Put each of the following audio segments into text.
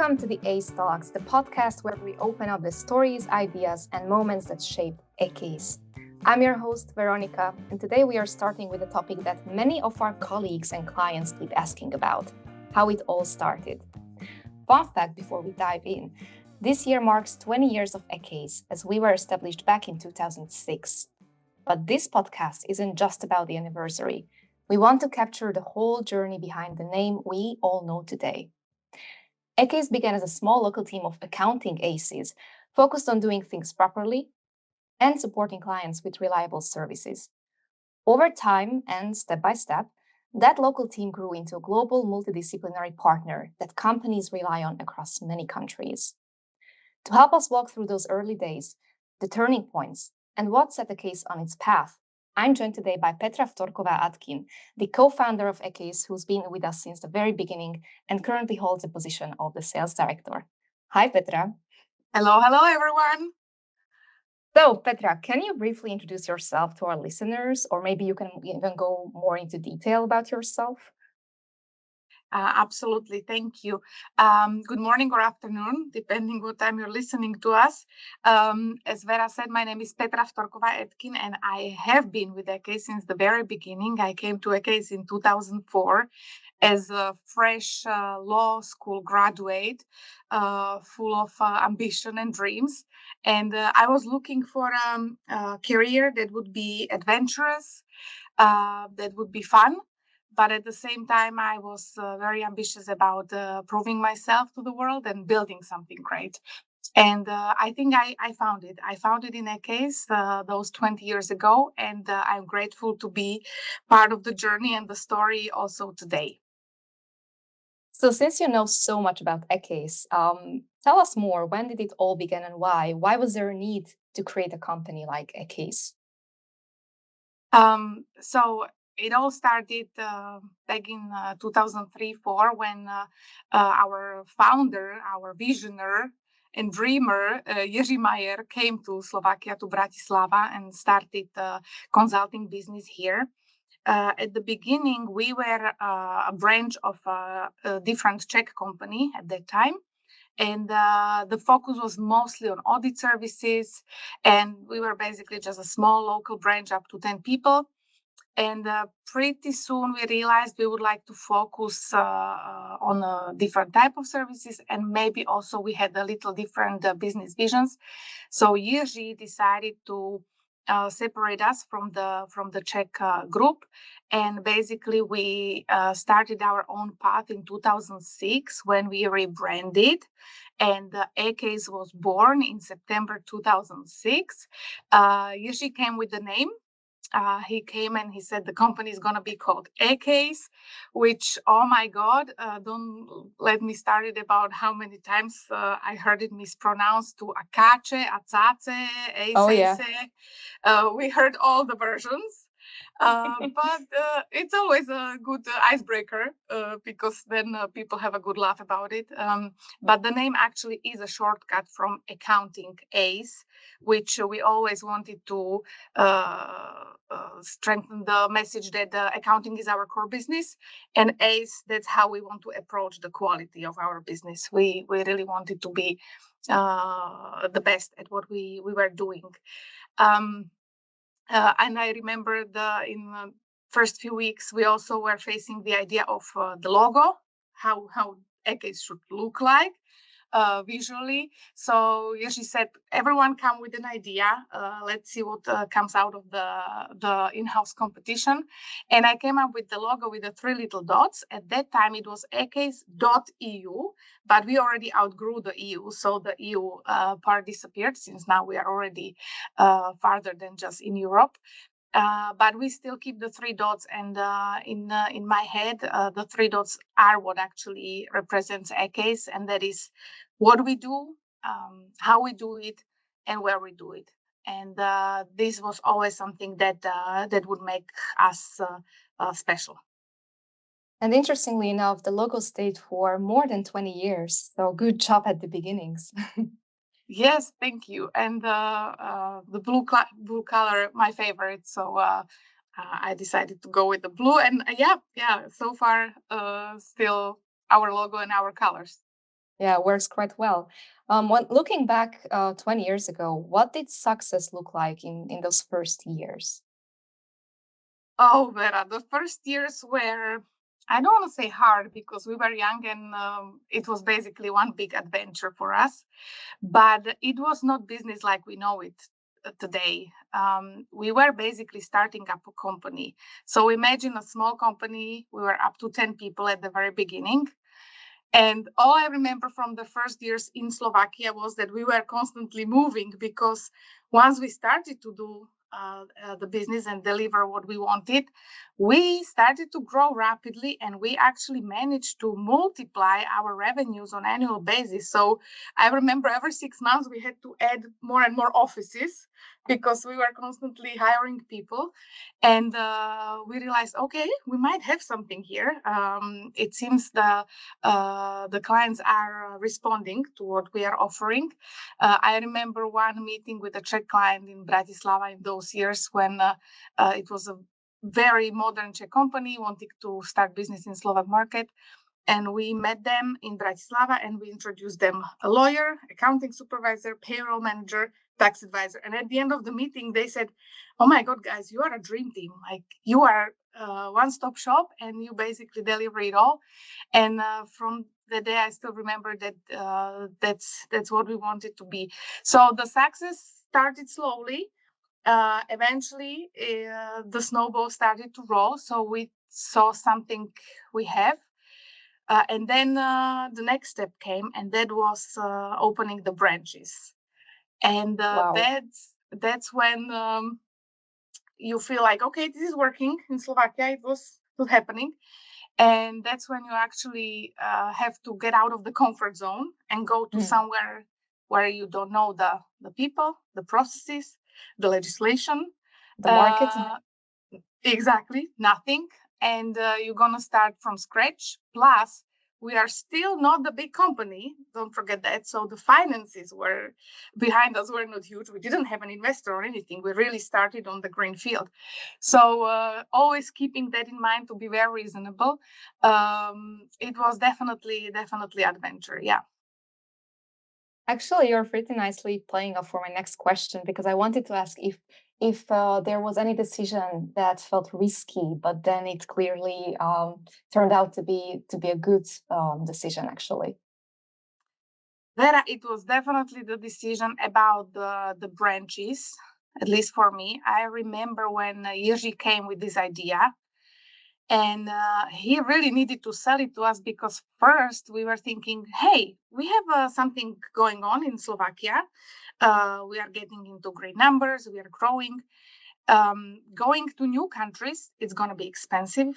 Welcome to the Ace Talks, the podcast where we open up the stories, ideas, and moments that shape Accace. I'm your host, Veronica, and today we are starting with a topic that many of our colleagues and clients keep asking about, how it all started. Fun fact before we dive in, this year marks 20 years of Accace, as we were established back in 2006. But this podcast isn't just about the anniversary. We want to capture the whole journey behind the name we all know today. Accace began as a small local team of accounting aces, focused on doing things properly and supporting clients with reliable services. Over time and step by step, that local team grew into a global multidisciplinary partner that companies rely on across many countries. To help us walk through those early days, the turning points, and what set Accace on its path, I'm joined today by Petra Ftorková-Atkin, the co-founder of Accace, who's been with us since the very beginning and currently holds the position of the sales director. Hi, Petra. Hello, everyone. So, Petra, can you briefly introduce yourself to our listeners, or maybe you can even go more into detail about yourself? Absolutely. Thank you. Good morning or afternoon, depending what time you're listening to us. As Vera said, my name is Petra Ftorková-Atkin, and I have been with Accace since the very beginning. I came to Accace in 2004 as a fresh law school graduate, full of ambition and dreams. And I was looking for a career that would be adventurous, that would be fun. But at the same time, I was very ambitious about proving myself to the world and building something great. And I think I found it. I found it in Accace those 20 years ago. And I'm grateful to be part of the journey and the story also today. So since you know so much about Accace, tell us more. When did it all begin and why? Why was there a need to create a company like Accace? So it all started back in 2003-04 when our founder, our visionary and dreamer, Jiří Majer, came to Slovakia, to Bratislava, and started consulting business here. At the beginning, we were a branch of a different Czech company at that time. And the focus was mostly on audit services. And we were basically just a small local branch up to 10 people. And pretty soon we realized we would like to focus on a different type of services, and maybe also we had a little different business visions. So Jiří decided to separate us from the Czech group, and basically we started our own path in 2006 when we rebranded, and Accace was born in September 2006. Jiří came with the name. He came and he said the company is going to be called Accace, which, oh my God, don't let me start it about how many times I heard it mispronounced to Accace, Ace. Oh, yeah. We heard all the versions. But it's always a good icebreaker because then people have a good laugh about it. But the name actually is a shortcut from accounting Ace, which we always wanted to strengthen the message that accounting is our core business, and Ace, that's how we want to approach the quality of our business. We really wanted to be the best at what we were doing. And I remember in the first few weeks, we also were facing the idea of the logo, how Accace should look like visually. So Jiří said, everyone come with an idea. Let's see what comes out of the in-house competition. And I came up with the logo with the three little dots. At that time, it was accace.eu, but we already outgrew the EU. So the EU part disappeared, since now we are already farther than just in Europe. But we still keep the three dots, and in my head, the three dots are what actually represents Accace, and that is what we do, how we do it, and where we do it. And this was always something that would make us special. And interestingly enough, the logo stayed for more than 20 years. So good job at the beginnings. Yes, thank you. And the blue color, my favorite. So I decided to go with the blue. And yeah. So far, still our logo and our colors. Yeah, works quite well. Looking back 20 years ago, what did success look like in those first years? Oh, Vera, the first years were, I don't want to say hard because we were young and it was basically one big adventure for us, but it was not business like we know it today. We were basically starting up a company. So imagine a small company, we were up to 10 people at the very beginning. And all I remember from the first years in Slovakia was that we were constantly moving because once we started to do the business and deliver what we wanted, we started to grow rapidly and we actually managed to multiply our revenues on annual basis. So I remember every 6 months we had to add more and more offices because we were constantly hiring people. And we realized, okay, we might have something here. It seems the clients are responding to what we are offering. I remember one meeting with a Czech client in Bratislava in those years when it was a very modern Czech company wanting to start business in Slovak market. And we met them in Bratislava and we introduced them a lawyer, accounting supervisor, payroll manager, tax advisor. And at the end of the meeting, they said, oh my God, guys, you are a dream team. Like you are a one-stop shop and you basically deliver it all. And from the day, I still remember that that's what we wanted to be. So the success started slowly. Eventually, the snowball started to roll. So we saw something we have. And then the next step came, and that was opening the branches. And Wow. that's when you feel like, okay, this is working in Slovakia. It was happening. And that's when you actually have to get out of the comfort zone and go to somewhere where you don't know the people, the processes, the legislation. The market. Exactly, nothing. And you're going to start from scratch. Plus, we are still not the big company. Don't forget that. So the finances were behind us were not huge. We didn't have an investor or anything. We really started on the green field. So always keeping that in mind to be very reasonable. It was definitely adventure. Yeah. Actually, you're pretty nicely playing off for my next question because I wanted to ask if there was any decision that felt risky, but then it clearly turned out to be a good decision. Actually, Vera, it was definitely the decision about the branches, at least for me. I remember when Jiří came with this idea, and he really needed to sell it to us because first we were thinking, hey, we have something going on in Slovakia. We are getting into great numbers. We are growing. Going to new countries, it's going to be expensive,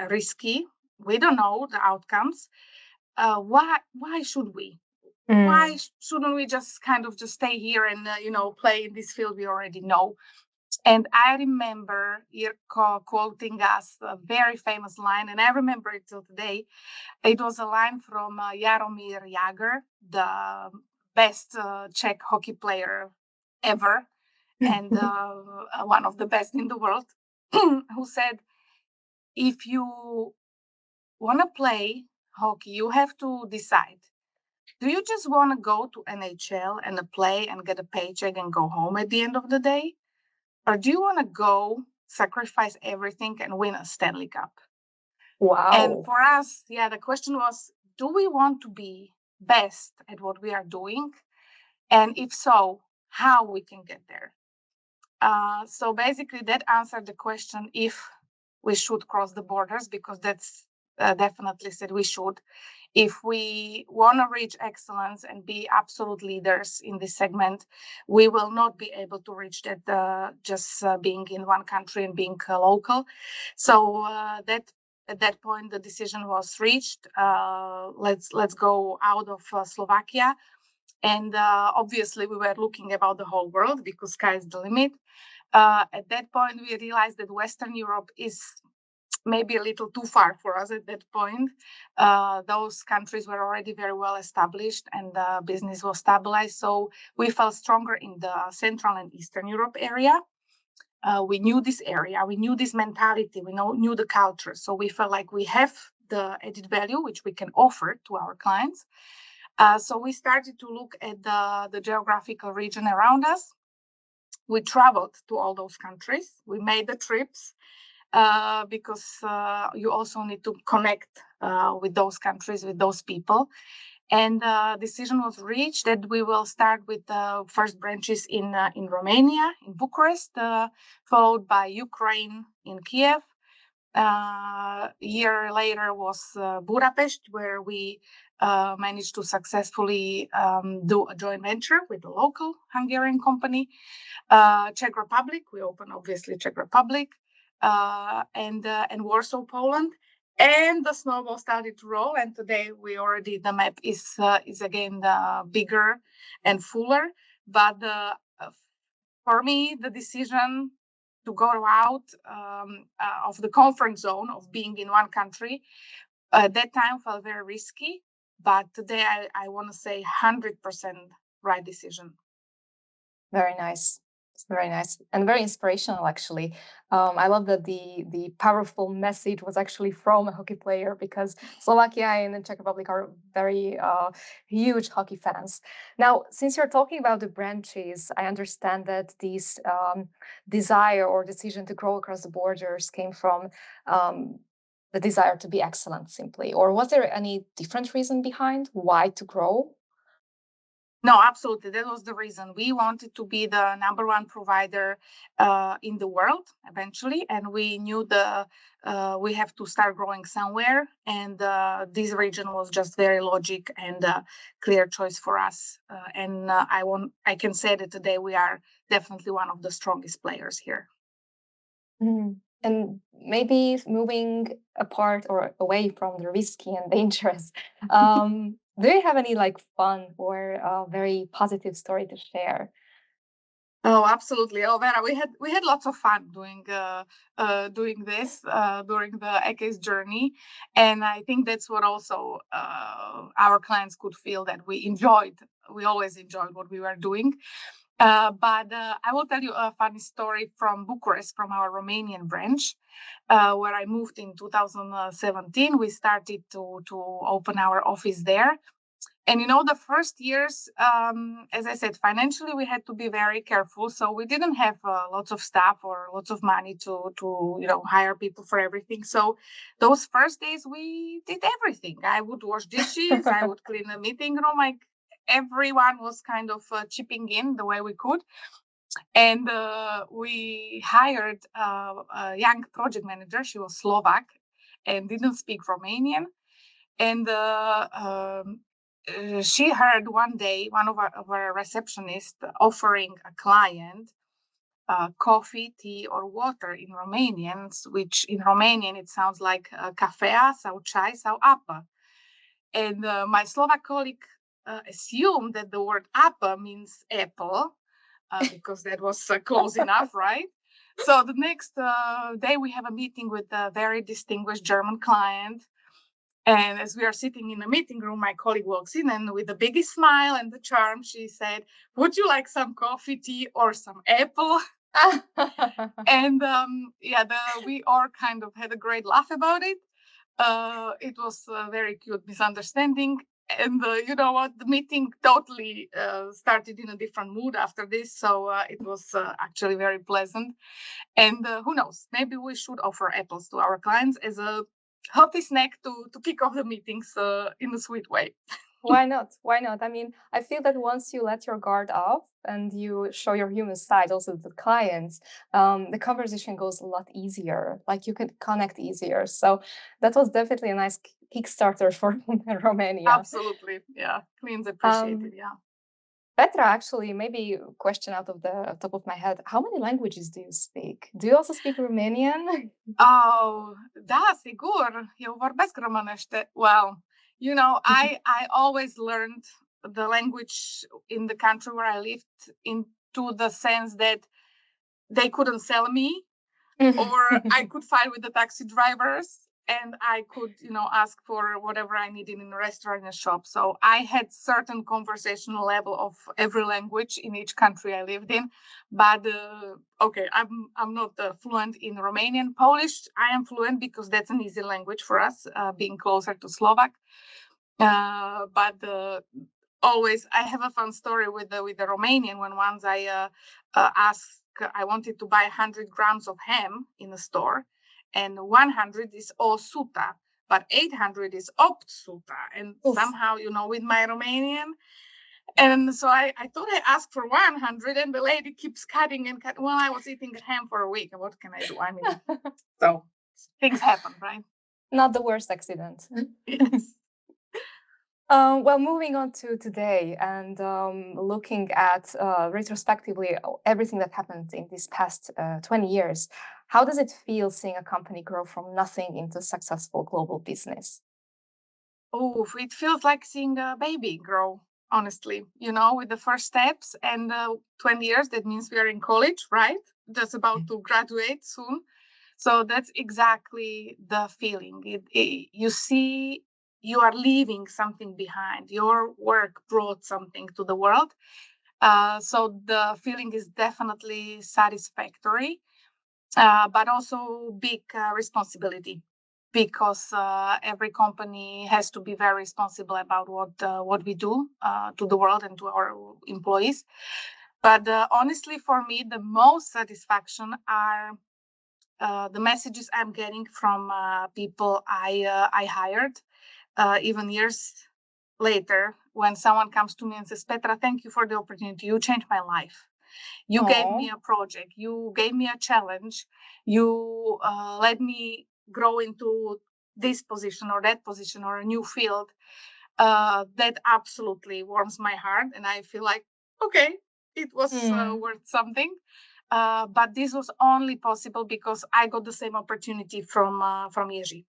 risky. We don't know the outcomes. Why should we? Why shouldn't we just kind of just stay here and play in this field we already know? And I remember Jirko quoting us a very famous line, and I remember it till today. It was a line from Jaromír Jágr, the best Czech hockey player ever, and one of the best in the world, who said, if you want to play hockey, you have to decide. Do you just want to go to NHL and play and get a paycheck and go home at the end of the day? Or do you want to go sacrifice everything and win a Stanley Cup? wow. And for us, yeah, the question was, do we want to be best at what we are doing? And if so, how we can get there? So basically that answered the question if we should cross the borders, because that's definitely said we should. If we want to reach excellence and be absolute leaders in this segment, we will not be able to reach that just being in one country and being local. So that at that point, the decision was reached. Let's go out of Slovakia. And obviously, we were looking about the whole world because sky is the limit. At that point, we realized that Western Europe is maybe a little too far for us at that point. Those countries were already very well established and the business was stabilized. So we felt stronger in the Central and Eastern Europe area. We knew this area, we knew this mentality, we knew the culture. So we felt like we have the added value which we can offer to our clients. So we started to look at the geographical region around us. We traveled to all those countries. We made the trips because you also need to connect with those countries, with those people. And decision was reached that we will start with the first branches in Romania, in Bucharest, followed by Ukraine in Kiev. A year later was Budapest, where we managed to successfully do a joint venture with a local Hungarian company. Czech Republic, we opened obviously Czech Republic, and Warsaw, Poland. And the snowball started to roll, and today the map is again bigger and fuller. But for me, the decision to go out of the comfort zone of being in one country at that time felt very risky. But today, I want to say 100% right decision. Very nice. It's very nice and very inspirational, actually. I love that the powerful message was actually from a hockey player, because Slovakia and the Czech Republic are very huge hockey fans. Now, since you're talking about the branches, I understand that this desire or decision to grow across the borders came from the desire to be excellent, simply. Or was there any different reason behind why to grow? No, absolutely. That was the reason. We wanted to be the number one provider in the world eventually, and we knew we have to start growing somewhere. And this region was just very logic and clear choice for us. And I can say that today we are definitely one of the strongest players here. Mhm. And maybe moving apart or away from the risky and dangerous, do you have any like fun or very positive story to share? Oh, absolutely. Oh, Vera, we had lots of fun doing this during the Accace journey, and I think that's what also our clients could feel, that we enjoyed. We always enjoyed what we were doing. But I will tell you a funny story from Bucharest, from our Romanian branch, where I moved in 2017. We started to open our office there. And the first years, as I said, financially we had to be very careful. So we didn't have lots of staff or lots of money to hire people for everything. So those first days we did everything. I would wash dishes, I would clean the meeting room. Like everyone was kind of chipping in the way we could. And we hired a young project manager. She was Slovak and didn't speak Romanian. And she heard one day one of our receptionists offering a client coffee, tea, or water in Romanian, which in Romanian it sounds like cafea sau chai sau apă. And my Slovak colleague assumed that the word apă means apple, because that was close enough, right? So the next day we have a meeting with a very distinguished German client. And as we are sitting in the meeting room, my colleague walks in, and with the biggest smile and the charm, she said, "Would you like some coffee, tea, or some apple?" And we all kind of had a great laugh about it. It was a very cute misunderstanding. And you know what? The meeting totally started in a different mood after this. So it was actually very pleasant. And who knows? Maybe we should offer apples to our clients as a healthy snack to kick off the meetings in a sweet way. Why not? Why not? I mean, I feel that once you let your guard off and you show your human side also to the clients, the conversation goes a lot easier. Like you could connect easier. So that was definitely a nice Kickstarter for Romania. Absolutely. Yeah. Queens appreciated. Yeah. Petra, actually, maybe a question out of the top of my head. How many languages do you speak? Do you also speak Romanian? Oh, da, sigur. Eu vorbesc românește. Well, I always learned the language in the country where I lived, into the sense that they couldn't sell me, or I could fight with the taxi drivers, and I could, ask for whatever I needed in a restaurant and shop. So I had certain conversational level of every language in each country I lived in. But okay, I'm not fluent in Romanian. Polish, I am fluent because that's an easy language for us, being closer to Slovak. But always, I have a fun story with the Romanian when once asked, I wanted to buy 100 grams of ham in a store, and 100 is o suta, but 800 is opt suta. And somehow, with my Romanian, and so I thought I asked for 100, and the lady keeps cutting and cutting. Well, I was eating ham for a week, and what can I do? I mean, so things happen, right? Not the worst accident. Yes. Well, moving on to today and looking at retrospectively everything that happened in these past 20 years, how does it feel seeing a company grow from nothing into successful global business? Oh, it feels like seeing a baby grow, honestly, with the first steps. And 20 years, that means we are in college, right? Just about to graduate soon. So that's exactly the feeling. You see, you are leaving something behind. Your work brought something to the world. So the feeling is definitely satisfactory, but also big responsibility, because every company has to be very responsible about what we do to the world and to our employees. But honestly, for me, the most satisfaction are the messages I'm getting from people I hired, even years later, when someone comes to me and says, Petra, thank you for the opportunity. You changed my life. You gave me a project. You gave me a challenge. You let me grow into this position or that position or a new field. That absolutely warms my heart. And I feel like, okay, it was worth something. But this was only possible because I got the same opportunity from Jerzy.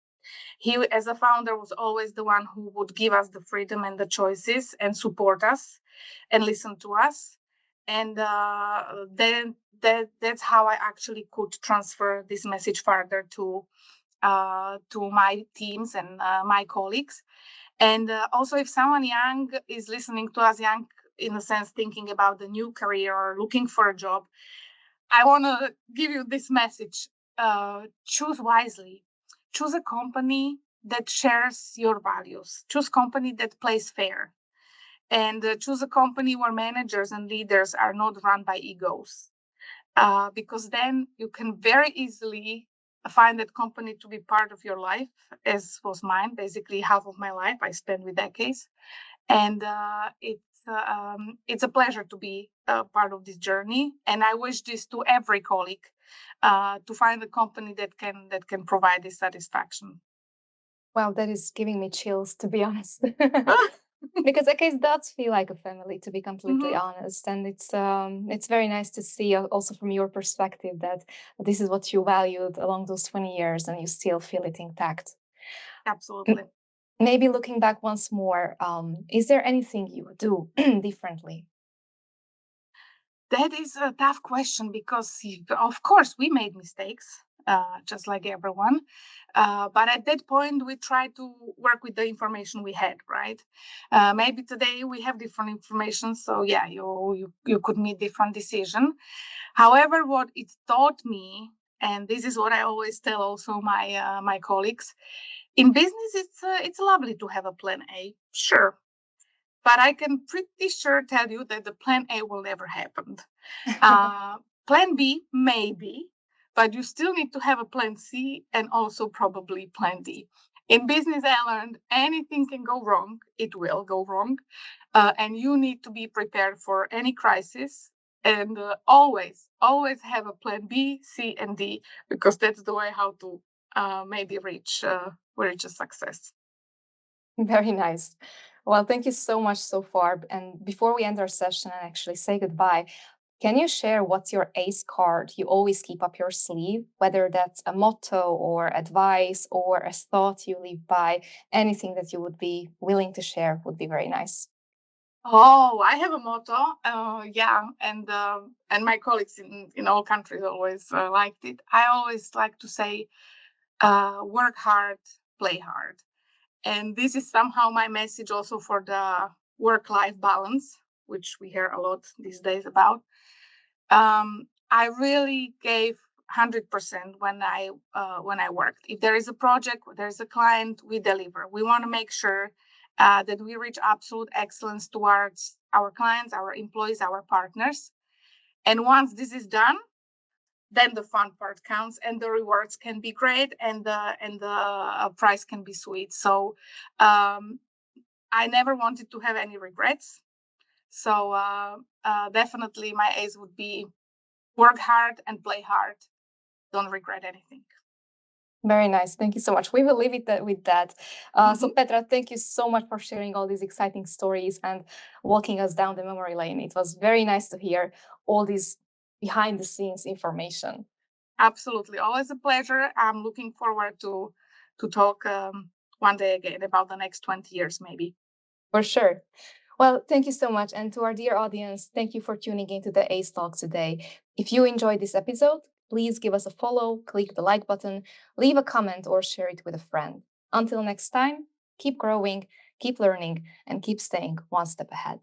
He, as a founder, was always the one who would give us the freedom and the choices and support us and listen to us. And then that's how I actually could transfer this message further to my teams and my colleagues. And also, if someone young is listening to us, young in a sense, thinking about the new career or looking for a job, I want to give you this message. Choose wisely. Choose a company that shares your values. Choose a company that plays fair. And choose a company where managers and leaders are not run by egos. Because then you can very easily find that company to be part of your life, as was mine. Basically, half of my life I spent with Accace. And it's a pleasure to be part of this journey. And I wish this to every colleague, to find a company that can provide this satisfaction. Well, that is giving me chills, to be honest. Because Accace does feel like a family, to be completely honest, and it's very nice to see also from your perspective that this is what you valued along those 20 years, and you still feel it intact. Absolutely. Maybe looking back once more, is there anything you would do differently? That is a tough question because, of course, we made mistakes, just like everyone. But at that point, we tried to work with the information we had, right? Maybe today we have different information. So, yeah, you could make different decision. However, what it taught me, and this is what I always tell also my colleagues, in business, it's lovely to have a plan A, sure. But I can pretty sure tell you that the plan A will never happen. Plan B, maybe, but you still need to have a plan C and also probably plan D. In business, I learned anything can go wrong. It will go wrong. And you need to be prepared for any crisis, and always have a plan B, C, and D, because that's the way how to maybe reach a success. Very nice. Well, thank you so much so far. And before we end our session and actually say goodbye, can you share what's your ACE card you always keep up your sleeve, whether that's a motto or advice or a thought you live by? Anything that you would be willing to share would be very nice. Oh, I have a motto. Yeah, and my colleagues in all countries always liked it. I always like to say, work hard, play hard. And this is somehow my message also for the work-life balance, which we hear a lot these days about. I really gave 100% when I worked. If there is a project, there is a client, we deliver. We want to make sure that we reach absolute excellence towards our clients, our employees, our partners. And once this is done, then the fun part counts, and the rewards can be great, and the price can be sweet. So I never wanted to have any regrets. So definitely my ace would be work hard and play hard. Don't regret anything. Very nice. Thank you so much. We will leave it with that. So Petra, thank you so much for sharing all these exciting stories and walking us down the memory lane. It was very nice to hear all this behind the scenes information. Absolutely. Always a pleasure. I'm looking forward to talk one day again about the next 20 years, maybe. For sure. Well, thank you so much. And to our dear audience, thank you for tuning into the ACE Talk today. If you enjoyed this episode, please give us a follow, click the like button, leave a comment, or share it with a friend. Until next time, keep growing, keep learning, and keep staying one step ahead.